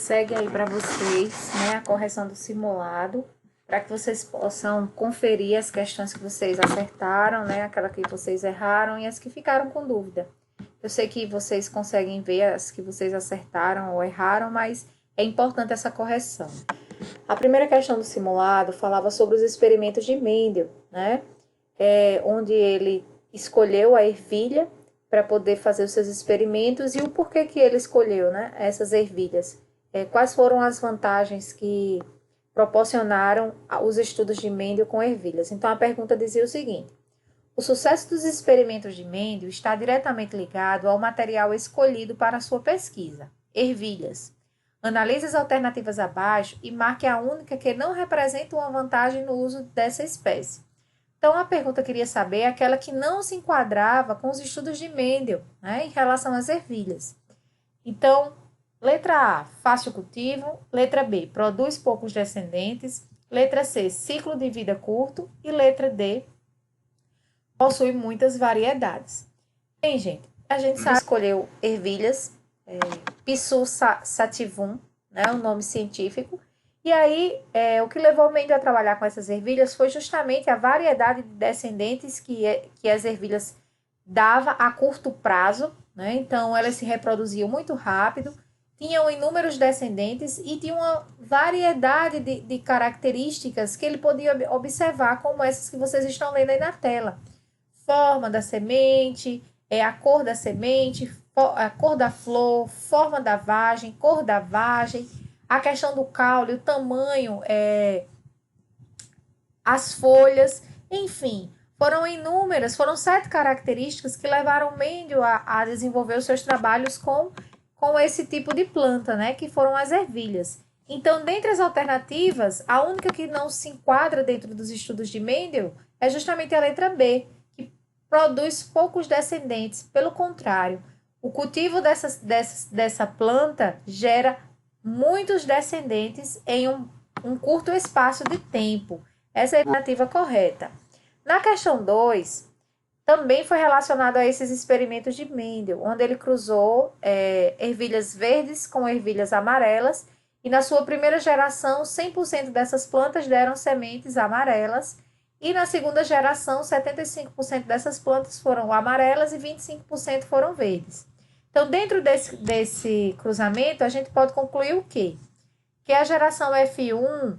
segue aí para vocês, né, a correção do simulado, para que vocês possam conferir as questões que vocês acertaram, né, aquela que vocês erraram e as que ficaram com dúvida. Eu sei que vocês conseguem ver as que vocês acertaram ou erraram, mas é importante essa correção. A primeira questão do simulado falava sobre os experimentos de Mendel, né, onde ele escolheu a ervilha para poder fazer os seus experimentos e o porquê que ele escolheu, né, essas ervilhas. Quais foram as vantagens que proporcionaram os estudos de Mendel com ervilhas. Então, a pergunta dizia o seguinte: o sucesso dos experimentos de Mendel está diretamente ligado ao material escolhido para sua pesquisa, ervilhas. Analise as alternativas abaixo e marque a única que não representa uma vantagem no uso dessa espécie. Então, a pergunta queria saber aquela que não se enquadrava com os estudos de Mendel, né, em relação às ervilhas. Então, letra A, fácil cultivo. Letra B, produz poucos descendentes. Letra C, ciclo de vida curto. E letra D, possui muitas variedades. Bem, gente, a gente sabe escolheu ervilhas, Pisum sativum, né, o nome científico. E aí, o que levou o Mendel a trabalhar com essas ervilhas foi justamente a variedade de descendentes que as ervilhas dava a curto prazo, né? Então, elas se reproduziam muito rápido, tinham inúmeros descendentes e tinham uma variedade de características que ele podia observar, como essas que vocês estão lendo aí na tela. Forma da semente, a cor da semente, a cor da flor, forma da vagem, cor da vagem, a questão do caule, o tamanho, as folhas, enfim, foram 7 características que levaram Mendel a desenvolver os seus trabalhos com esse tipo de planta, né, que foram as ervilhas. Então, dentre as alternativas, a única que não se enquadra dentro dos estudos de Mendel é justamente a letra B, que produz poucos descendentes. Pelo contrário, o cultivo dessa planta gera muitos descendentes em um curto espaço de tempo. Essa é a alternativa correta. Na questão 2, também foi relacionado a esses experimentos de Mendel, onde ele cruzou ervilhas verdes com ervilhas amarelas, e na sua primeira geração, 100% dessas plantas deram sementes amarelas, e na segunda geração, 75% dessas plantas foram amarelas e 25% foram verdes. Então, dentro desse cruzamento, a gente pode concluir o quê? Que a geração F1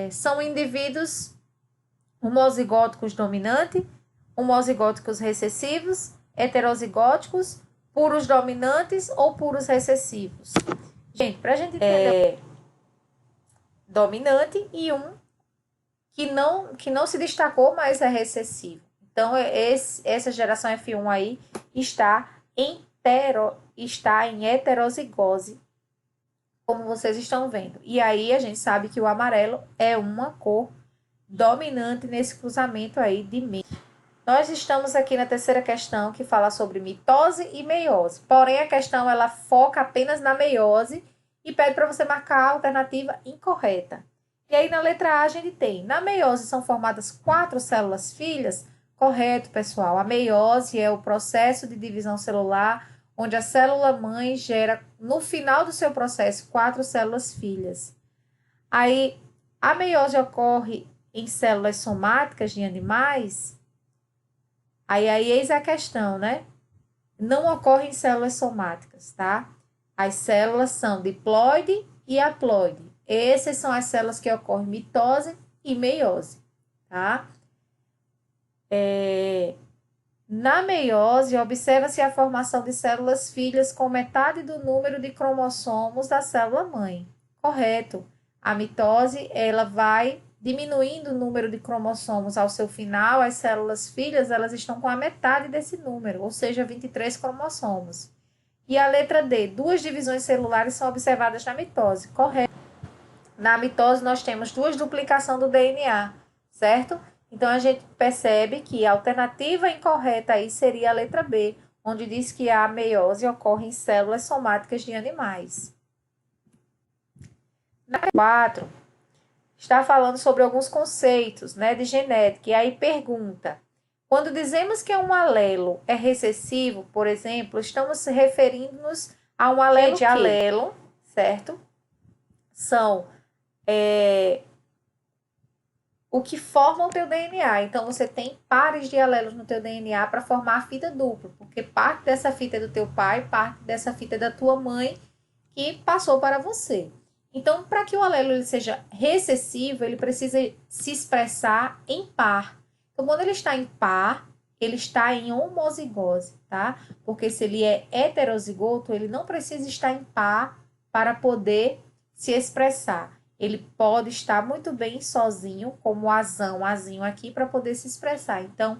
são indivíduos homozigóticos dominantes, homozigóticos recessivos, heterozigóticos, puros dominantes ou puros recessivos. Gente, para a gente entender, dominante e um que não se destacou, mas é recessivo. Então, essa geração F1 aí está em heterozigose, como vocês estão vendo. E aí a gente sabe que o amarelo é uma cor dominante nesse cruzamento aí de Mendel. Nós estamos aqui na terceira questão, que fala sobre mitose e meiose. Porém, a questão ela foca apenas na meiose e pede para você marcar a alternativa incorreta. E aí na letra A a gente tem, na meiose são formadas 4 células filhas. Correto, pessoal. A meiose é o processo de divisão celular onde a célula mãe gera, no final do seu processo, 4 células filhas. Aí, a meiose ocorre em células somáticas de animais? Aí eis a questão, né? Não ocorre em células somáticas, tá? As células são diploide e haploide. Essas são as células que ocorrem mitose e meiose, tá? Na meiose, observa-se a formação de células filhas com metade do número de cromossomos da célula mãe. Correto. A mitose, ela vai diminuindo o número de cromossomos ao seu final. As células filhas, elas estão com a metade desse número, ou seja, 23 cromossomos. E a letra D, 2 divisões celulares são observadas na mitose. Correto. Na mitose, nós temos 2 duplicações do DNA, certo? Então, a gente percebe que a alternativa incorreta aí seria a letra B, onde diz que a meiose ocorre em células somáticas de animais. Na 4, está falando sobre alguns conceitos, né, de genética. E aí pergunta, quando dizemos que um alelo é recessivo, por exemplo, estamos referindo-nos a um alelo, certo? são o que forma o teu DNA. Então, você tem pares de alelos no teu DNA para formar a fita dupla, porque parte dessa fita é do teu pai, parte dessa fita é da tua mãe, que passou para você. Então, para que o alelo ele seja recessivo, ele precisa se expressar em par. Então, quando ele está em par, ele está em homozigose, tá? Porque se ele é heterozigoto, ele não precisa estar em par para poder se expressar. Ele pode estar muito bem sozinho, como azão, azinho aqui, para poder se expressar. Então,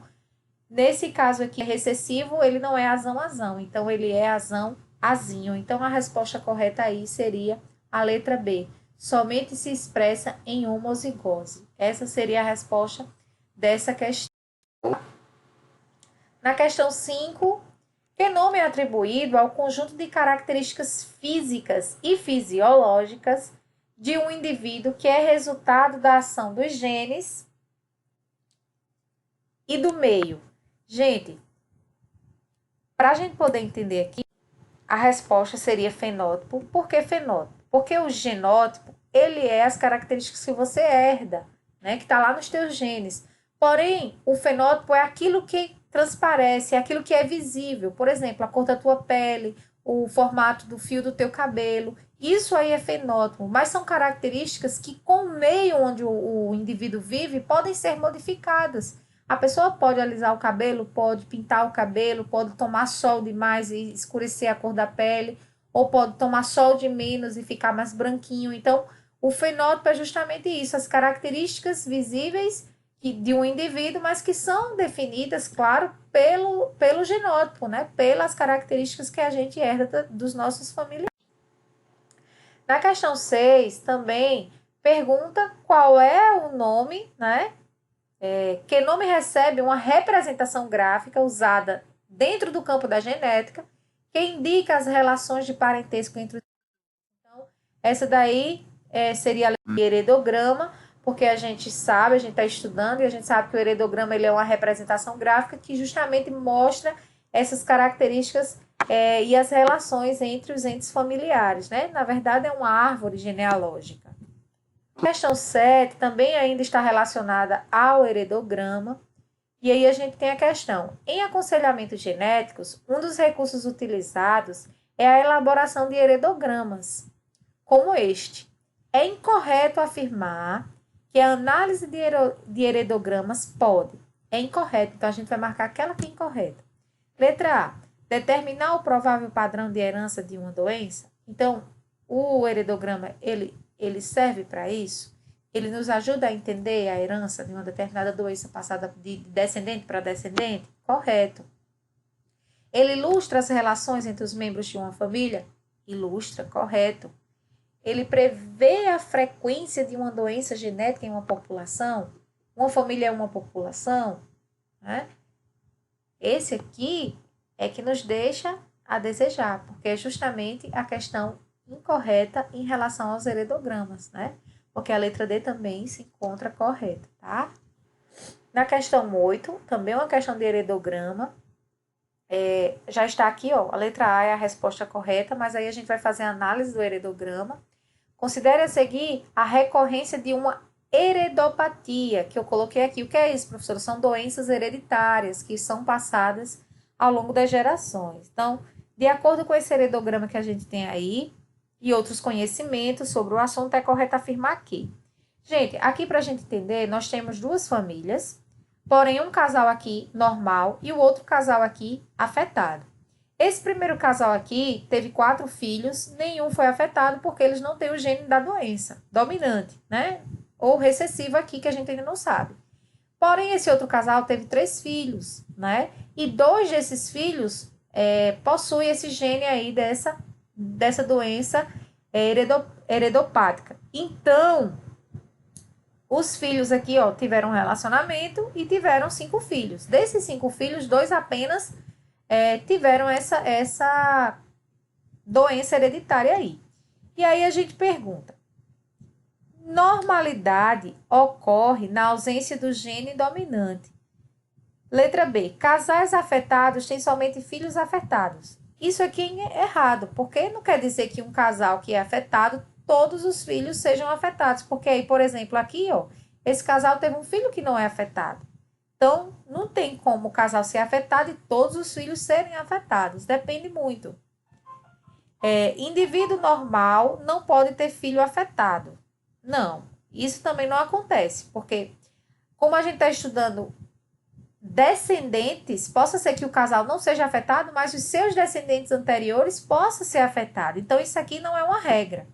nesse caso aqui, recessivo, ele não é azão, azão. Então, ele é azão, azinho. Então, a resposta correta aí seria a letra B. Somente se expressa em homozigose. Essa seria a resposta dessa questão. Na questão 5, que nome é atribuído ao conjunto de características físicas e fisiológicas de um indivíduo que é resultado da ação dos genes e do meio? Gente, para a gente poder entender aqui, a resposta seria fenótipo. Por que fenótipo? Porque o genótipo, ele é as características que você herda, né? Que está lá nos teus genes. Porém, o fenótipo é aquilo que transparece, é aquilo que é visível. Por exemplo, a cor da tua pele, o formato do fio do teu cabelo. Isso aí é fenótipo, mas são características que, com o meio onde o indivíduo vive, podem ser modificadas. A pessoa pode alisar o cabelo, pode pintar o cabelo, pode tomar sol demais e escurecer a cor da pele, ou pode tomar sol de menos e ficar mais branquinho. Então, o fenótipo é justamente isso, as características visíveis de um indivíduo, mas que são definidas, claro, pelo genótipo, né? Pelas características que a gente herda dos nossos familiares. Na questão 6, também pergunta qual é o nome, né? Que nome recebe uma representação gráfica usada dentro do campo da genética que indica as relações de parentesco entre os. Então, essa daí seria a heredograma, porque a gente sabe, a gente está estudando e a gente sabe que o heredograma ele é uma representação gráfica que justamente mostra essas características e as relações entre os entes familiares, né? Na verdade, é uma árvore genealógica. A questão 7 também ainda está relacionada ao heredograma. E aí a gente tem a questão. Em aconselhamentos genéticos, um dos recursos utilizados é a elaboração de heredogramas, como este. É incorreto afirmar que a análise de heredogramas pode. É incorreto, então a gente vai marcar aquela que é incorreta. Letra A. Determinar o provável padrão de herança de uma doença. Então, o heredograma, ele serve para isso? Ele nos ajuda a entender a herança de uma determinada doença passada de descendente para descendente? Correto. Ele ilustra as relações entre os membros de uma família? Ilustra, correto. Ele prevê a frequência de uma doença genética em uma população? Uma família é uma população? Né? Esse aqui é que nos deixa a desejar, porque é justamente a questão incorreta em relação aos heredogramas, né? Porque a letra D também se encontra correta, tá? Na questão 8, também uma questão de heredograma, já está aqui, ó, a letra A é a resposta correta, mas aí a gente vai fazer a análise do heredograma. Considere a seguir a recorrência de uma heredopatia, que eu coloquei aqui. O que é isso, professora? São doenças hereditárias que são passadas ao longo das gerações. Então, de acordo com esse heredograma que a gente tem aí, e outros conhecimentos sobre o assunto, é correto afirmar aqui. Gente, aqui para a gente entender, nós temos duas famílias, porém um casal aqui normal e o outro casal aqui afetado. Esse primeiro casal aqui teve 4 filhos, nenhum foi afetado porque eles não têm o gene da doença dominante, né? Ou recessivo aqui, que a gente ainda não sabe. Porém, esse outro casal teve 3 filhos, né? E 2 desses filhos possuem esse gene aí dessa doença heredopática. Então, os filhos aqui, ó, tiveram um relacionamento e tiveram 5 filhos. Desses 5 filhos, 2 apenas tiveram essa doença hereditária aí. E aí a gente pergunta: normalidade ocorre na ausência do gene dominante. Letra B. Casais afetados têm somente filhos afetados. Isso aqui é errado, porque não quer dizer que um casal que é afetado, todos os filhos sejam afetados. Porque aí, por exemplo, aqui, ó, esse casal teve um filho que não é afetado. Então, não tem como o casal ser afetado e todos os filhos serem afetados. Depende muito. Indivíduo normal não pode ter filho afetado. Não, isso também não acontece. Porque, como a gente está estudando descendentes, possa ser que o casal não seja afetado, mas os seus descendentes anteriores possam ser afetados. Então, isso aqui não é uma regra.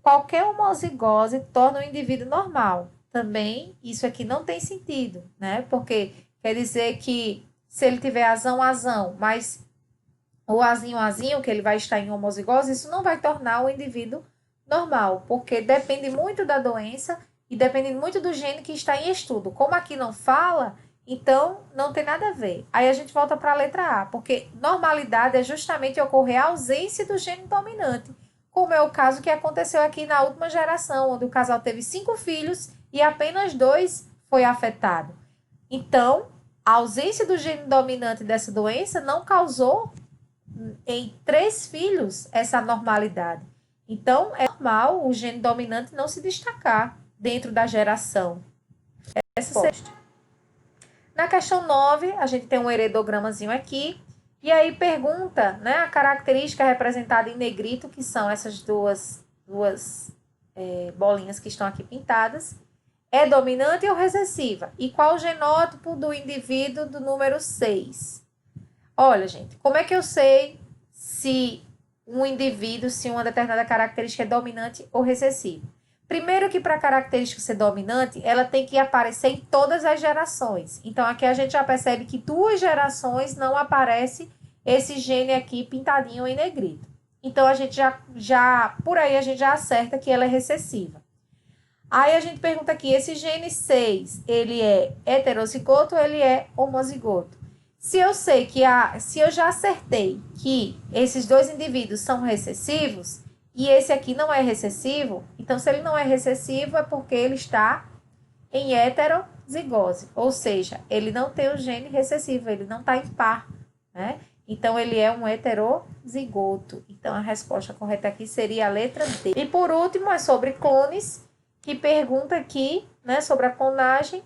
Qualquer homozigose torna o indivíduo normal. Também, isso aqui não tem sentido, né? Porque quer dizer que se ele tiver azão, mas o azinho, que ele vai estar em homozigose, isso não vai tornar o indivíduo normal, porque depende muito da doença e depende muito do gene que está em estudo. Como aqui não fala, então não tem nada a ver. Aí a gente volta para a letra A, porque normalidade é justamente ocorrer a ausência do gene dominante, como é o caso que aconteceu aqui na última geração, onde o casal teve 5 filhos e apenas 2 foi afetado. Então, a ausência do gene dominante dessa doença não causou em 3 filhos essa normalidade. Então, é normal o gene dominante não se destacar dentro da geração. Na questão 9, a gente tem um heredogramazinho aqui. E aí pergunta, né, a característica representada em negrito, que são essas duas bolinhas que estão aqui pintadas. É dominante ou recessiva? E qual o genótipo do indivíduo do número 6? Olha, gente, como é que eu sei se um indivíduo, se uma determinada característica é dominante ou recessiva? Primeiro que para a característica ser dominante, ela tem que aparecer em todas as gerações. Então, aqui a gente já percebe que 2 gerações não aparece esse gene aqui pintadinho em negrito. Então, a gente por aí a gente já acerta que ela é recessiva. Aí a gente pergunta aqui, esse gene 6, ele é heterozigoto ou ele é homozigoto? Se eu sei se eu já acertei que esses 2 indivíduos são recessivos e esse aqui não é recessivo, então se ele não é recessivo é porque ele está em heterozigose, ou seja, ele não tem o gene recessivo, ele não está em par, né? Então ele é um heterozigoto. Então a resposta correta aqui seria a letra D. E por último é sobre clones, que pergunta aqui, né, sobre a clonagem,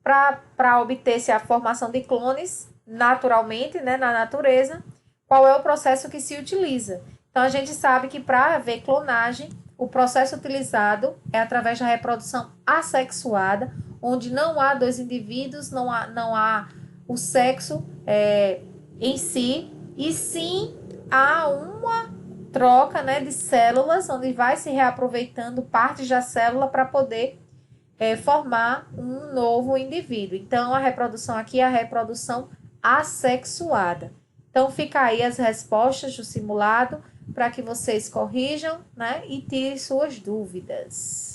para obter-se a formação de clones naturalmente, né, na natureza, qual é o processo que se utiliza. Então, a gente sabe que para haver clonagem, o processo utilizado é através da reprodução assexuada, onde não há 2 indivíduos, não há o sexo em si, e sim há uma troca, né, de células, onde vai se reaproveitando partes da célula para poder formar um novo indivíduo. Então, a reprodução aqui é a reprodução assexuada. Então, fica aí as respostas do simulado para que vocês corrijam, né, e tirem suas dúvidas.